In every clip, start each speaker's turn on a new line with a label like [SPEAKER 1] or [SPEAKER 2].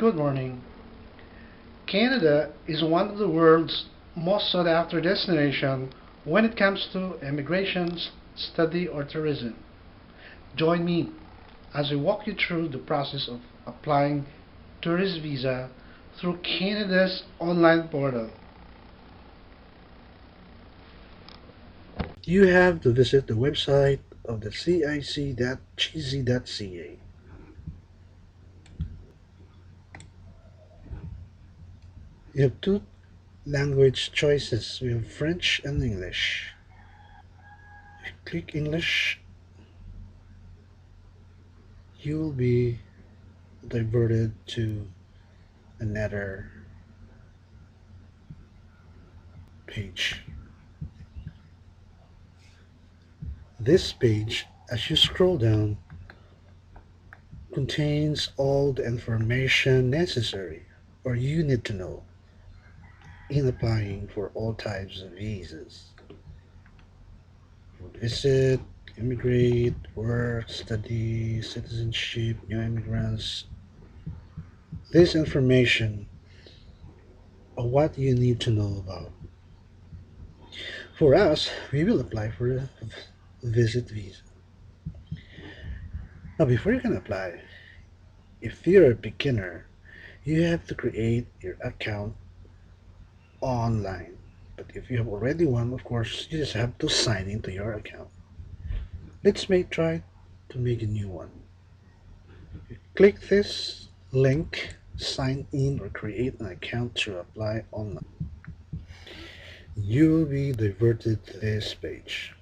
[SPEAKER 1] Good morning. Canada is one of the world's most sought after destinations when it comes to immigration, study, or tourism. Join me as I walk you through the process of applying tourist visa through Canada's online portal. You have to visit the website of the cic.gc.ca. You have two language choices. We have French and English. Click English, you will be diverted to another page. This page, as you scroll down, contains all the information necessary or you need to know in applying for all types of visas. Visit, immigrate, work, study, citizenship, new immigrants. This information are what you need to know about. For us, we will apply for a visit visa. Now, before you can apply, if you're a beginner, you have to create your account online. But if you have already one, of course, you just have to sign into your account. Let's try to make a new one. Click this link, sign in or create an account to apply online. You will be diverted to this page.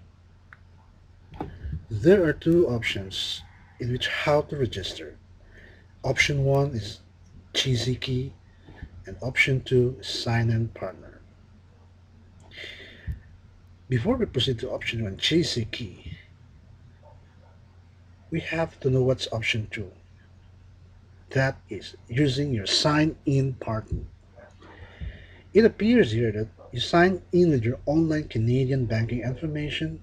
[SPEAKER 1] There are two options in which how to register. Option 1 is GCKey and option 2 is sign-in partner. Before we proceed to option 1, GCKey, we have to know what's option 2. That is using your sign-in partner. It appears here that you sign in with your online Canadian banking information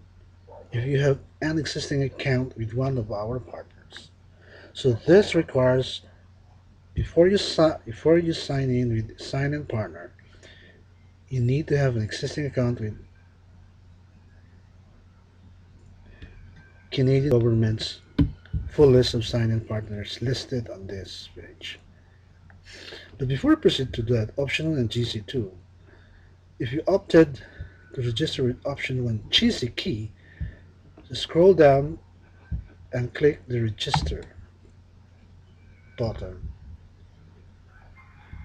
[SPEAKER 1] if you have an existing account with one of our partners. So this requires before you sign in with sign-in partner, you need to have an existing account with Canadian government's full list of sign-in partners listed on this page. But before we proceed to that, option 1 and GC2, if you opted to register with option 1 GCKey, just scroll down and click the register button.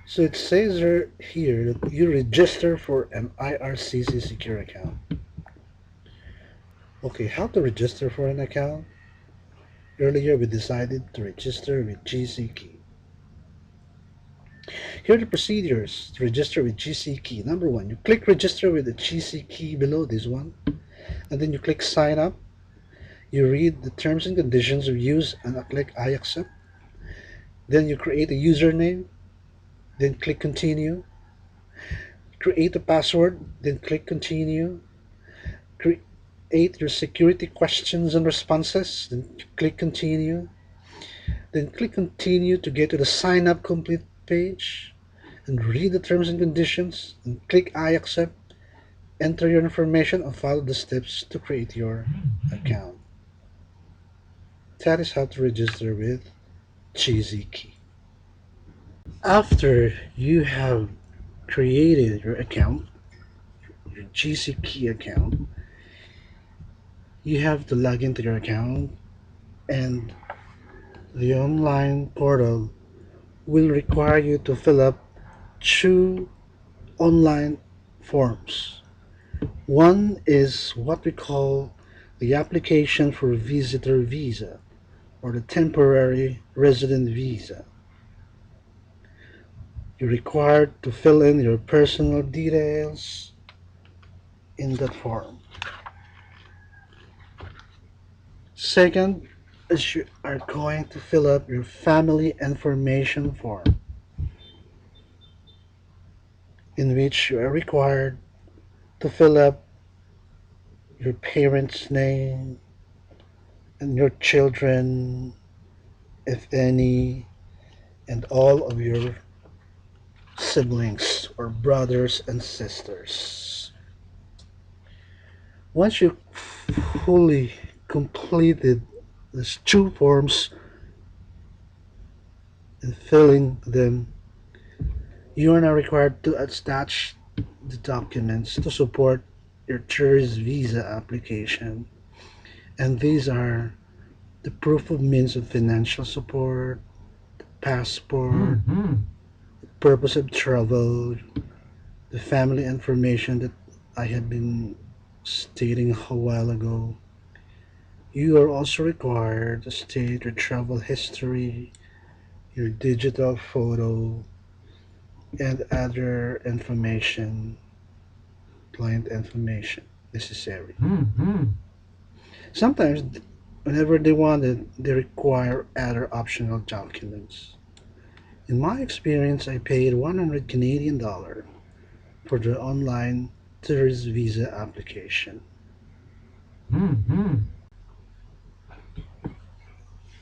[SPEAKER 1] So it says here that you register for an IRCC secure account. Okay, how to register for an account? Earlier we decided to register with GCKey. Here are the procedures to register with GCKey. Number 1, you click register with the GCKey below this one, and then you click sign up. You read the terms and conditions of use and click I accept. Then you create a username, then click continue. Create a password, then click continue. Create your security questions and responses, then click continue. Then click continue to get to the sign up complete page and read the terms and conditions and click I accept. Enter your information and follow the steps to create your account. That is how to register with GCKey. After you have created your account, your GCKey account, you have to log into your account and the online portal will require you to fill up two online forms. One is what we call the application for visitor visa or the temporary resident visa. You're required to fill in your personal details in that form. Second is you are going to fill up your family information form in which you are required to fill up your parents' name and your children, if any, and all of your siblings or brothers and sisters. Once you fully completed these two forms and filling them, you are now required to attach the documents to support your tourist visa application. And these are the proof of means of financial support, passport, purpose of travel, the family information that I had been stating a while ago. You are also required to state your travel history, your digital photo, and other information, client information necessary. Sometimes, whenever they want it, they require other optional documents. In my experience, I paid 100 Canadian dollar for the online tourist visa application.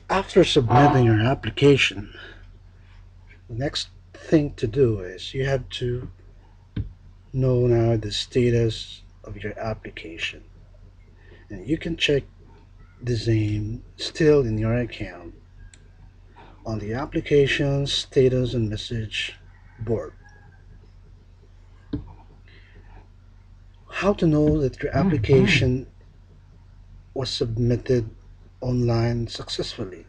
[SPEAKER 1] After submitting your application, the next thing to do is you have to know now the status of your application. And you can check the same still in your account on the application status and message board. How to know that your application was submitted online successfully?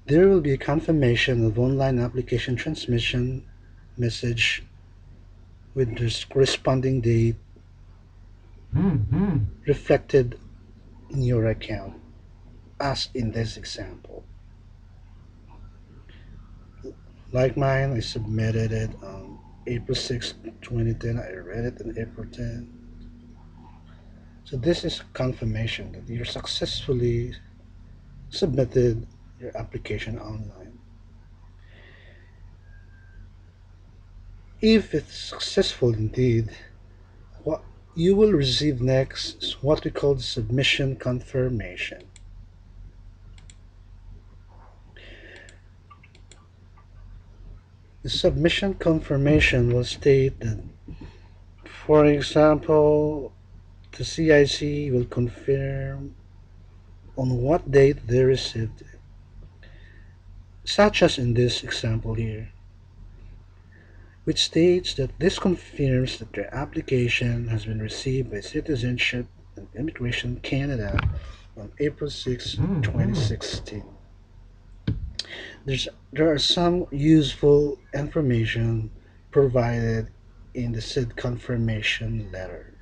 [SPEAKER 1] There will be a confirmation of online application transmission message with the corresponding date reflected in your account, as in this example. Like mine, I submitted it on April 6th, 2010. I read it on April 10th. So this is confirmation that you successfully submitted your application online. If it's successful indeed, what you will receive next is what we call the submission confirmation. The submission confirmation will state that, for example, the CIC will confirm on what date they received it, such as in this example here, which states that this confirms that their application has been received by Citizenship and Immigration Canada on April 6, 2016. There are some useful information provided in the said confirmation letter.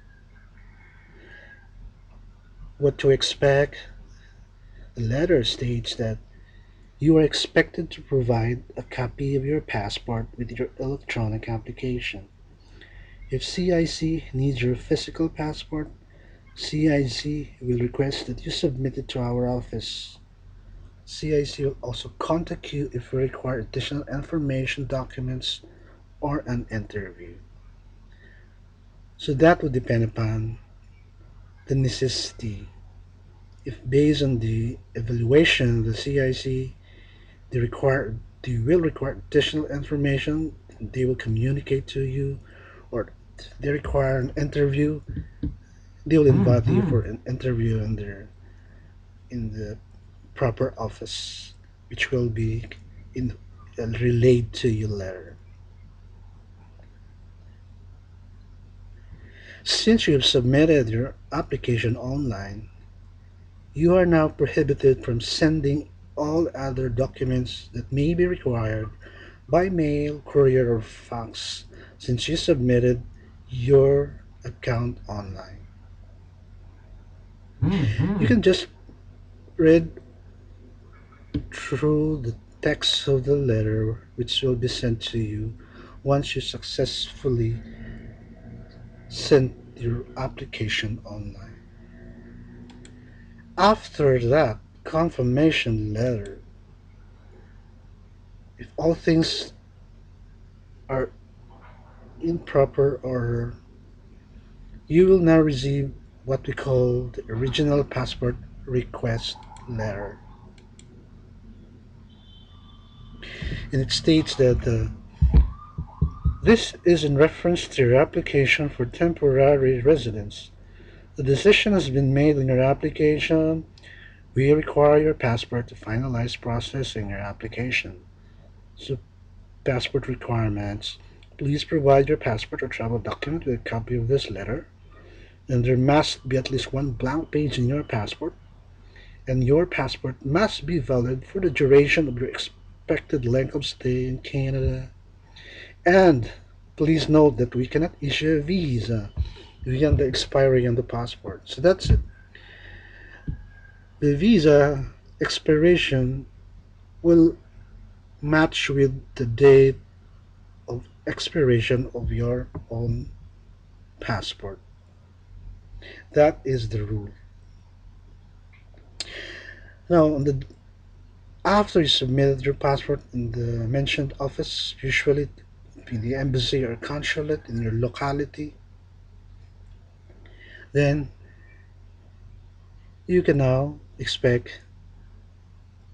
[SPEAKER 1] What to expect? The letter states that you are expected to provide a copy of your passport with your electronic application. If CIC needs your physical passport, CIC will request that you submit it to our office. CIC will also contact you if you require additional information, documents, or an interview. So that would depend upon the necessity. If based on the evaluation of the CIC, they will require additional information, they will communicate to you, or if they require an interview, they will invite you for an interview in the proper office, which will be in relayed to you later. Since you have submitted your application online, you are now prohibited from sending all other documents that may be required by mail, courier, or fax since you submitted your account online. You can just read through the text of the letter which will be sent to you once you successfully sent your application online. After that confirmation letter, if all things are in proper order, you will now receive what we call the original passport request letter. and it states that this is in reference to your application for temporary residence. The decision has been made on your application. We require your passport to finalize processing your application. So, passport requirements. Please provide your passport or travel document with a copy of this letter. And there must be at least one blank page in your passport. And your passport must be valid for the duration of your expected length of stay in Canada. And please note that we cannot issue a visa beyond the expiry on the passport. So that's it. The visa expiration will match with the date of expiration of your own passport. That is the rule. Now, after you submitted your passport in the mentioned office, usually in the embassy or consulate in your locality, then you can now expect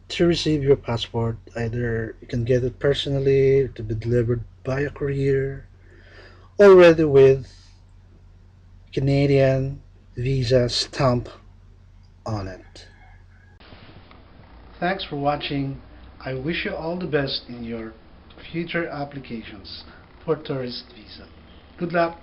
[SPEAKER 1] to receive your passport. Either you can get it personally, to be delivered by a courier, already with Canadian visa stamp on it. Thanks for watching. I wish you all the best in your future applications for tourist visa. Good luck.